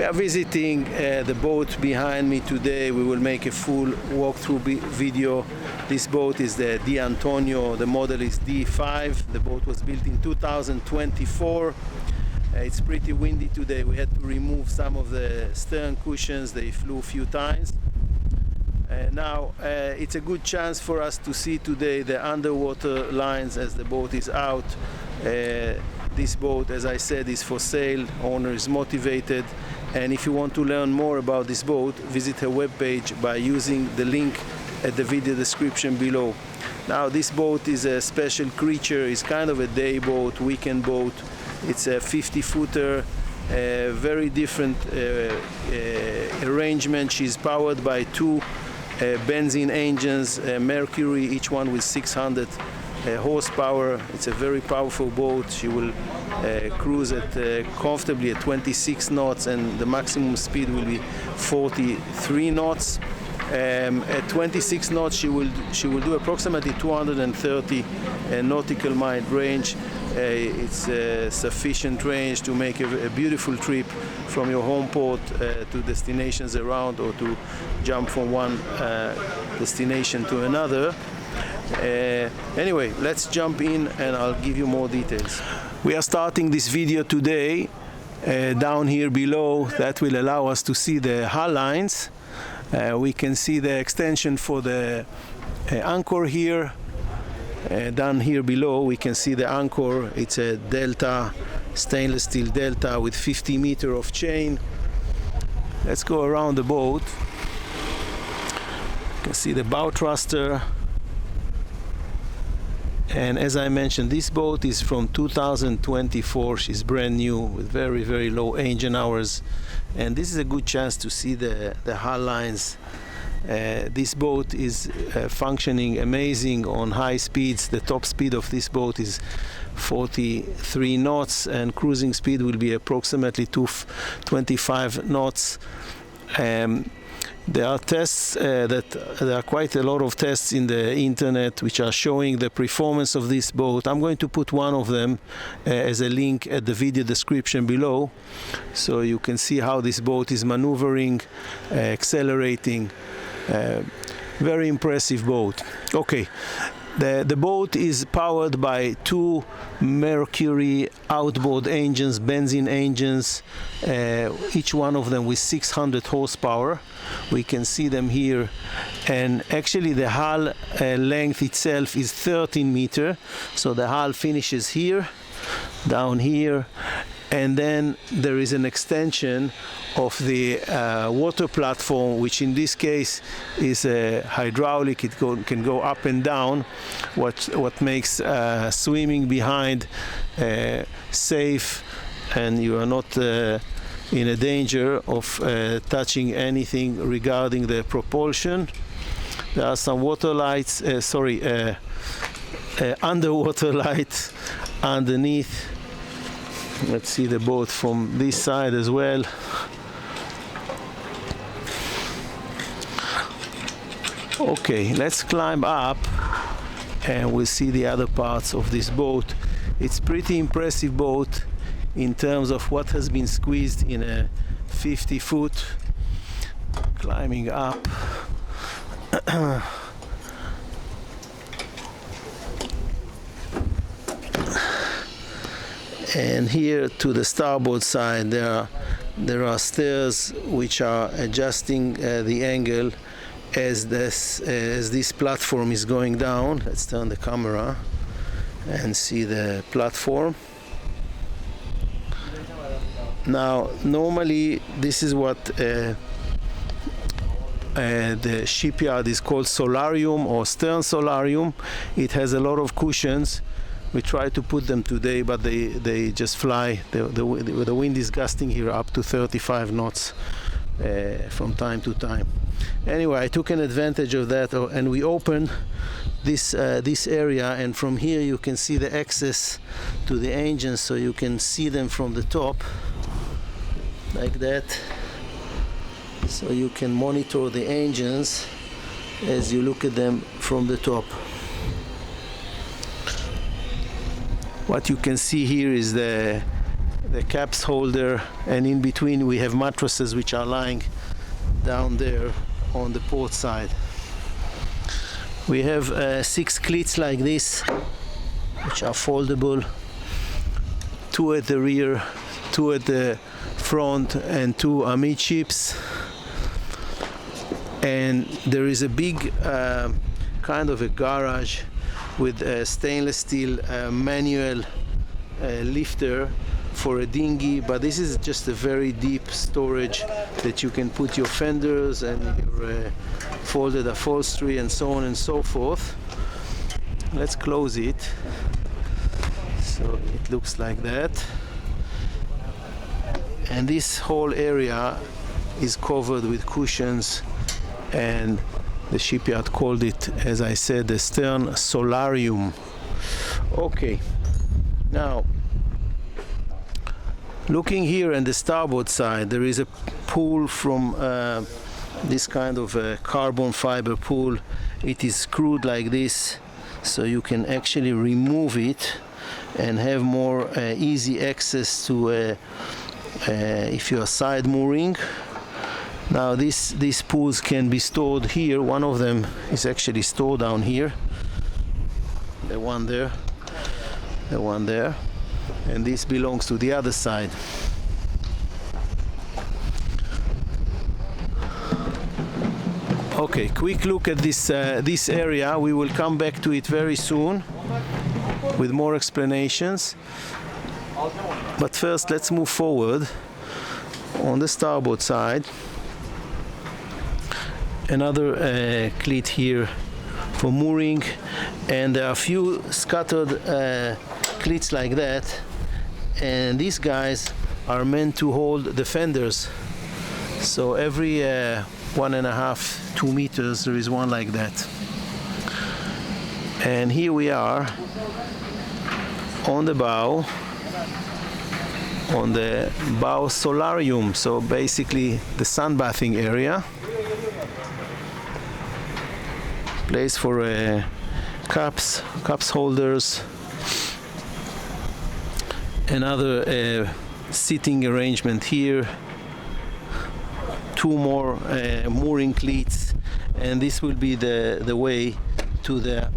We are visiting the boat behind me today. We will make a full walkthrough video. This boat is the Antonio. The model is D5. The boat was built in 2024. It's pretty windy today. We had to remove some of the stern cushions. They flew a few times. Now it's a good chance for us to see today the underwater lines as the boat is out. This boat, as I said, is for sale. Owner is motivated, and if you want to learn more about this boat, visit her webpage by using the link at the video description below. Now this boat is a special creature. It's kind of a day boat, weekend boat. It's a 50-footer, very different arrangement. She's powered by two benzene engines, Mercury, each one with 600 horsepower. It's a very powerful boat. She will cruise at comfortably at 26 knots, and the maximum speed will be 43 knots. At 26 knots she will do approximately 230 nautical mile range. It's sufficient range to make a beautiful trip from your home port to destinations around, or to jump from one destination to another. Anyway, let's jump in and I'll give you more details. We are starting this video today down here below. That will allow us to see the hull lines. We can see the extension for the anchor here. Down here below we can see the anchor. It's a delta, stainless steel delta with 50 meters of chain. Let's go around the boat. You can see the bow thruster. And as I mentioned, this boat is from 2024. She's brand new with very, very low engine hours. And this is a good chance to see the hull lines. This boat is functioning amazing on high speeds. The top speed of this boat is 43 knots, and cruising speed will be approximately 25 knots. There are tests there are quite a lot of tests in the internet which are showing the performance of this boat. I'm going to put one of them as a link at the video description below, so you can see how this boat is maneuvering, accelerating. Very impressive boat. Okay, the boat is powered by two Mercury outboard engines, benzene engines, each one of them with 600 horsepower. We can see them here, and actually the hull length itself is 13 meters, so the hull finishes here, down here, and then there is an extension of the water platform, which in this case is hydraulic. It can go up and down, what makes swimming behind safe, and you are not in a danger of touching anything regarding the propulsion. There are some water lights, underwater lights underneath. Let's see the boat from this side as well. Okay, let's climb up and we'll see the other parts of this boat. It's pretty impressive boat in terms of what has been squeezed in a 50-foot. Climbing up. And here to the starboard side there are stairs which are adjusting the angle as this platform is going down. Let's turn the camera and see the platform. Now normally this is what the shipyard is called solarium, or stern solarium. It has a lot of cushions. We try to put them today, but they just fly. The wind is gusting here up to 35 knots from time to time. Anyway, I took an advantage of that, and we opened this area, and from here you can see the access to the engines, so you can see them from the top like that. So you can monitor the engines as you look at them from the top. What you can see here is the the caps holder, and in between we have mattresses which are lying down there on the port side. We have 6 cleats like this, which are foldable, 2 at the rear, 2 at the front, and 2 amidships. And there is a big kind of a garage with a stainless steel manual lifter for a dinghy, but this is just a very deep storage that you can put your fenders and your folded upholstery and so on and so forth. Let's close it. So it looks like that, and this whole area is covered with cushions, and the shipyard called it, as I said, the stern solarium. Okay, now looking here on the starboard side, there is a pool from this kind of a carbon fiber pool. It is screwed like this, so you can actually remove it and have more easy access to if you are side mooring. Now these pools can be stored here. One of them is actually stored down here, the one there, the one there, and this belongs to the other side. Okay, quick look at this area. We will come back to it very soon with more explanations, but first let's move forward. On the starboard side, another cleat here for mooring, and there are a few scattered cleats like that, and these guys are meant to hold the fenders. So every 1.5-2 meters there is one like that. And here we are on the bow, on the bow solarium, so basically the sunbathing area, place for cups holders, another seating arrangement here, 2 more mooring cleats, and this will be the way to the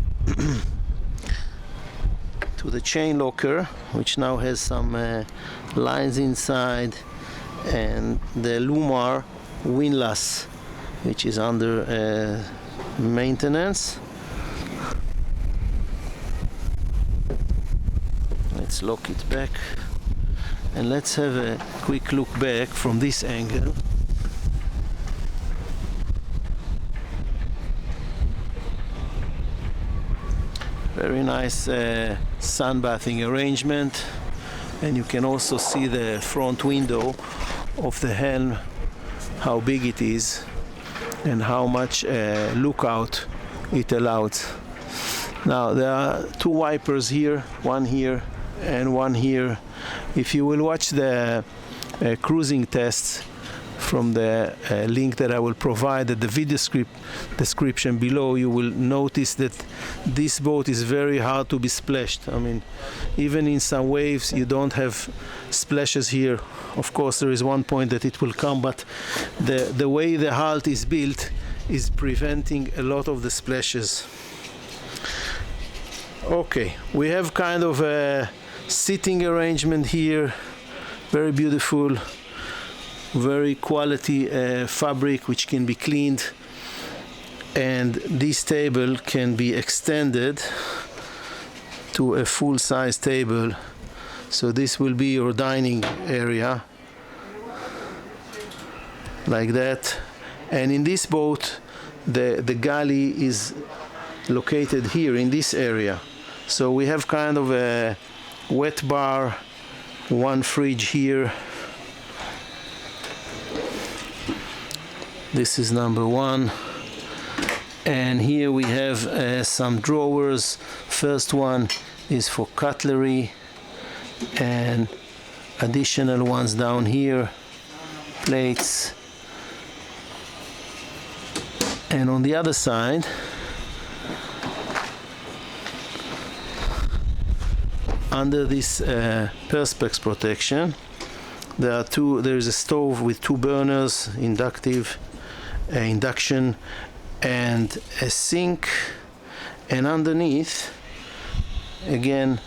to the chain locker, which now has some lines inside, and the Lumar windlass, which is under maintenance. Let's lock it back, and let's have a quick look back from this angle. Very nice sunbathing arrangement, and you can also see the front window of the Helm, how big it is and how much lookout it allows. Now there are 2 wipers here, one here and one here. If you will watch the cruising tests from the link that I will provide at the video description below, you will notice that this boat is very hard to be splashed. I mean, even in some waves you don't have splashes here. Of course there is one point that it will come, but the way the hull is built is preventing a lot of the splashes. Okay, we have kind of a sitting arrangement here, very beautiful, very quality fabric which can be cleaned, and this table can be extended to a full-size table. So this will be your dining area like that, and in this boat the galley is located here in this area. So we have kind of a wet bar, one fridge here. This is number 1, and here we have some drawers. First one is for cutlery, and additional ones down here, plates. And on the other side under this perspex protection There is a stove with 2 burners, induction, and a sink, and underneath again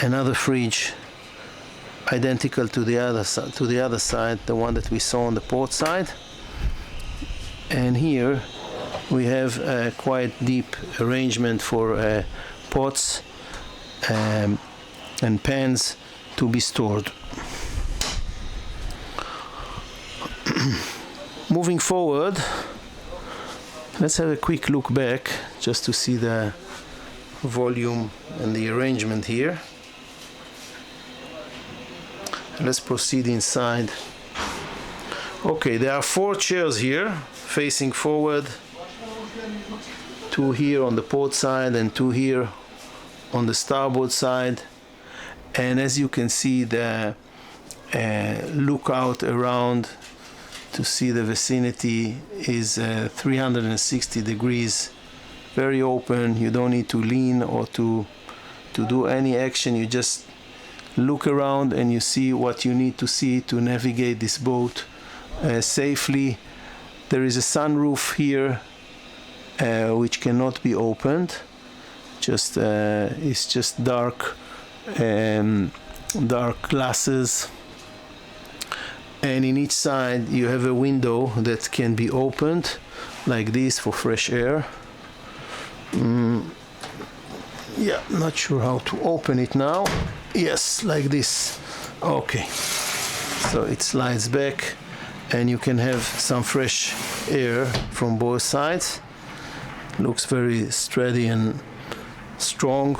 another fridge identical to the other side, the one that we saw on the port side. And here we have a quite deep arrangement for pots and pans to be stored. Moving forward, let's have a quick look back just to see the volume and the arrangement here. Let's proceed inside. Okay, there are 4 chairs here facing forward, 2 here on the port side and 2 here on the starboard side. And as you can see, the lookout around to see the vicinity is 360 degrees, very open. You don't need to lean or to do any action. You just look around and you see what you need to see to navigate this boat safely. There is a sunroof here which cannot be opened. It's just dark glasses, and in each side you have a window that can be opened like this for fresh air. Yeah, not sure how to open it now. Yes, like this. Okay, so it slides back and you can have some fresh air from both sides. Looks very sturdy and strong.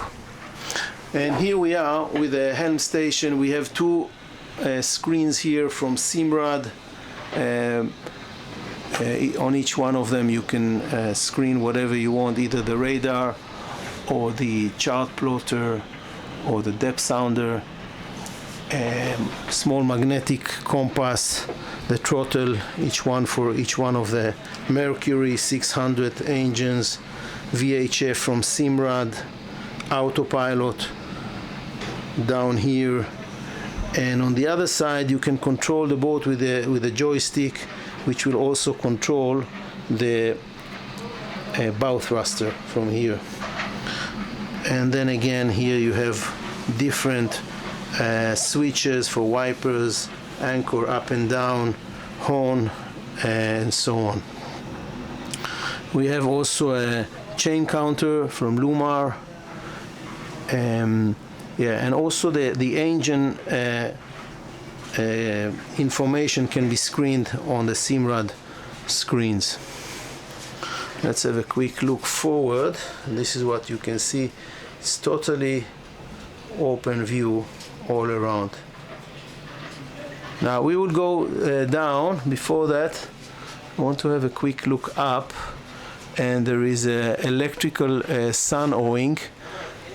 And here we are with the helm station. We have 2 screens here from Simrad. On each one of them you can screen whatever you want, either the radar or the chart plotter or the depth sounder, small magnetic compass, the throttle, each one for each one of the Mercury 600 engines, VHF from Simrad, autopilot down here. And on the other side you can control the boat with a joystick, which will also control the bow thruster from here. And then again here you have different switches for wipers, anchor up and down, horn, and so on. We have also a chain counter from Lumar, and also the engine information can be screened on the Simrad screens. Let's have a quick look forward. This is what you can see. It's totally open view all around. Now we will go down. Before that, I want to have a quick look up, and there is a electrical sun O-ring,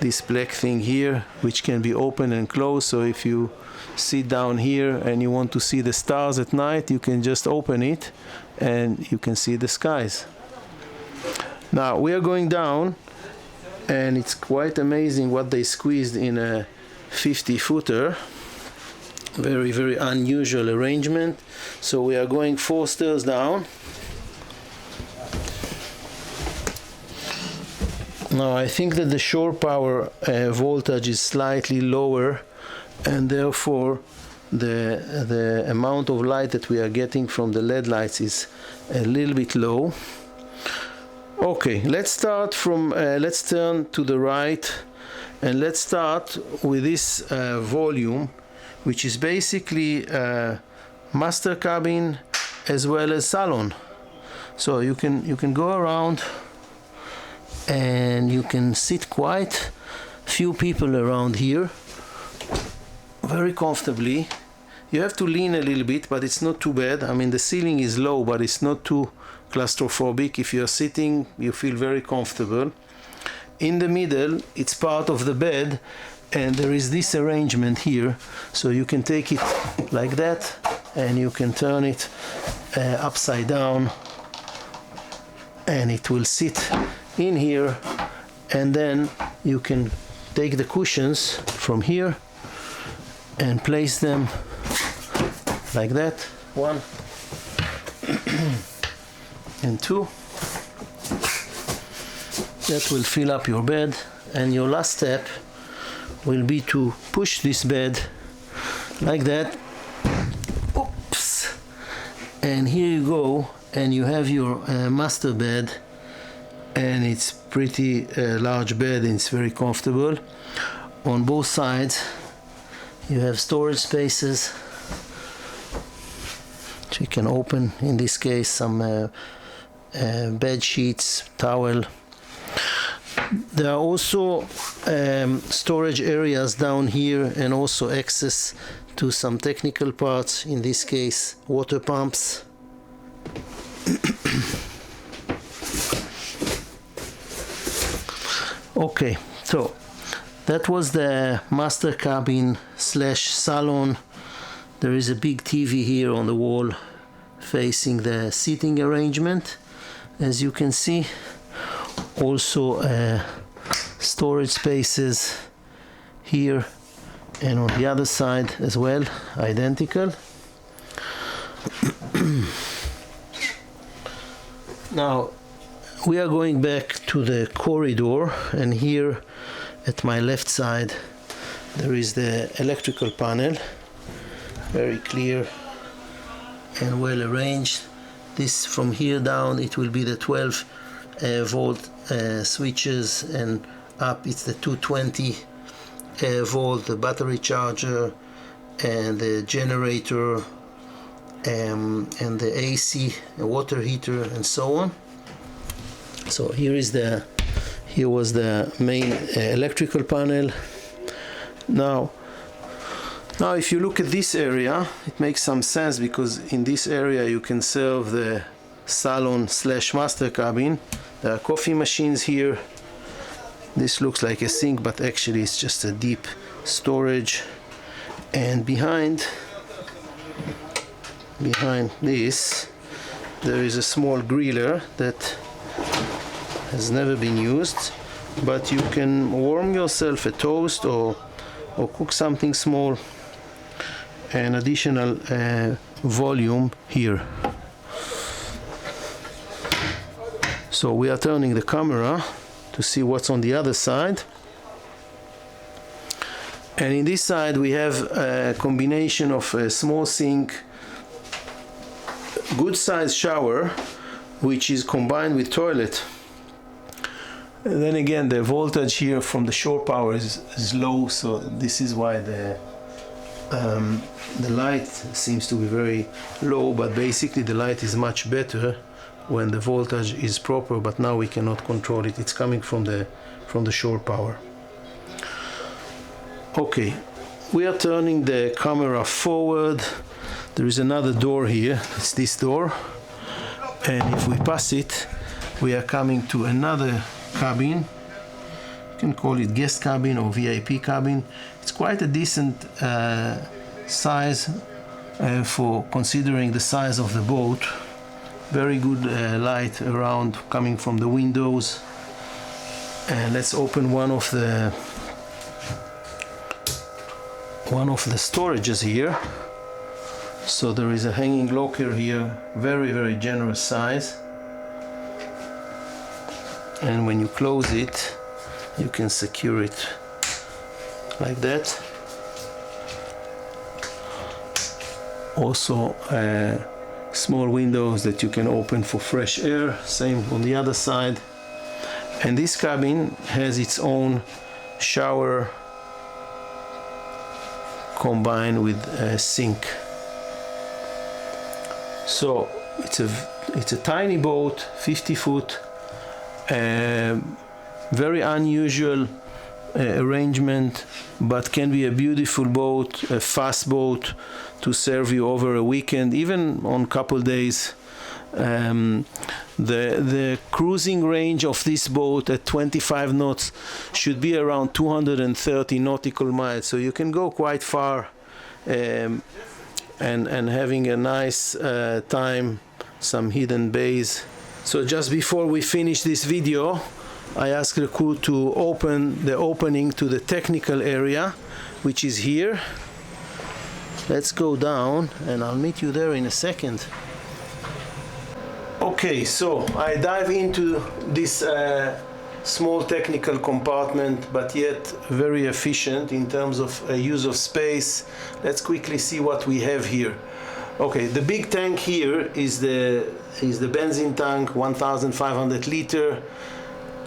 this black thing here, which can be open and closed. So if you sit down here and you want to see the stars at night, you can just open it and you can see the skies. Now we are going down, and it's quite amazing what they squeezed in a 50-footer. Very, very unusual arrangement. So we are going 4 stairs down. Now I think that the shore power voltage is slightly lower, and therefore the amount of light that we are getting from the LED lights is a little bit low. Okay, let's turn to the right, and let's start with this volume, which is basically master cabin as well as salon. So you can go around and you can sit quite few people around here very comfortably. You have to lean a little bit, but it's not too bad. I mean, the ceiling is low, but it's not too claustrophobic. If you're sitting, you feel very comfortable. In the middle, it's part of the bed, and there is this arrangement here, so you can take it like that and you can turn it upside down, and it will sit in here. And then you can take the cushions from here and place them like that, 1 and 2. That will fill up your bed, and your last step will be to push this bed like that. Oops. And here you go, and you have your master bed, and it's pretty large bed, and it's very comfortable. On both sides you have storage spaces, which you can open, in this case some bed sheets, towel. There are also storage areas down here, and also access to some technical parts, in this case water pumps. Okay, so that was the master cabin slash salon. There is a big TV here on the wall facing the seating arrangement, as you can see. Also storage spaces here and on the other side as well, identical. Now we are going back to the corridor, and here at my left side there is the electrical panel, very clear and well arranged. This, from here down, it will be the 12 volt switches, and up it's the 220 volt, the battery charger and the generator, and the AC, a water heater, and so on. So here was the main electrical panel. Now if you look at this area, it makes some sense, because in this area you can serve the salon slash master cabin. There are coffee machines here. This looks like a sink, but actually it's just a deep storage. And behind this there is a small griller that has never been used, but you can warm yourself a toast or cook something small. An additional volume here. So we are turning the camera to see what's on the other side, and in this side we have a combination of a small sink, good size shower, which is combined with toilet. And then again, the voltage here from the shore power is low, so this is why the light seems to be very low, but basically the light is much better when the voltage is proper, but now we cannot control it. It's coming from the shore power. Okay, we are turning the camera forward. There is another door here, it's this door, and if we pass it, we are coming to another cabin. You can call it guest cabin or VIP cabin. It's quite a decent size for considering the size of the boat. Very good light around coming from the windows. And let's open one of the storages here. So there is a hanging locker here, very generous size. And when you close it, you can secure it like that. Also small windows that you can open for fresh air, same on the other side. And this cabin has its own shower combined with a sink. So it's a tiny boat, 50 foot, very unusual arrangement, but can be a beautiful boat, a fast boat to serve you over a weekend, even on couple days. The cruising range of this boat at 25 knots should be around 230 nautical miles, so you can go quite far and having a nice time, some hidden bays. So just before we finish this video, I asked the crew to open the opening to the technical area, which is here. let's go down and I'll meet you there in a second. Okay, so I dive into this small technical compartment, but yet very efficient in terms of use of space. Let's quickly see what we have here. Okay, the big tank here is the benzene tank, 1,500 liter.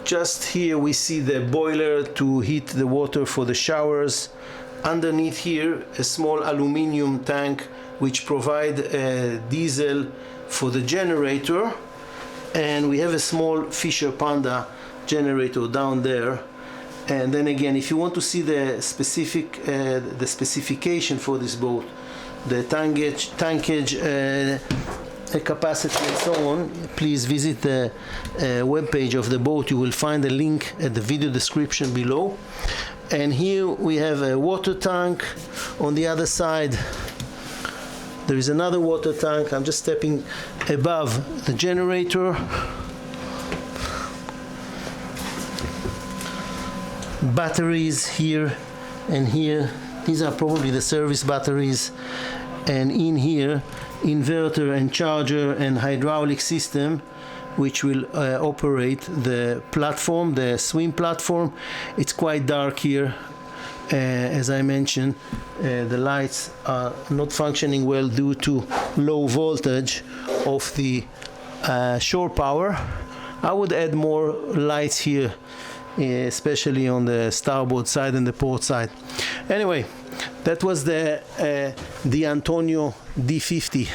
Just here we see the boiler to heat the water for the showers. Underneath here, a small aluminum tank which provide diesel for the generator, and we have a small Fischer Panda generator down there. And then again, if you want to see the specification for this boat, the tankage capacity and so on, please visit the webpage of the boat. You will find a link at the video description below. And here we have a water tank. On the other side there is another water tank. I'm just stepping above the generator. Batteries here and here. These are probably the service batteries. And in here, inverter and charger and hydraulic system which will operate the platform, the swim platform. It's quite dark here. As I mentioned, the lights are not functioning well due to low voltage of the shore power. I would add more lights here, especially on the starboard side and the port side. Anyway, that was the Antonio D50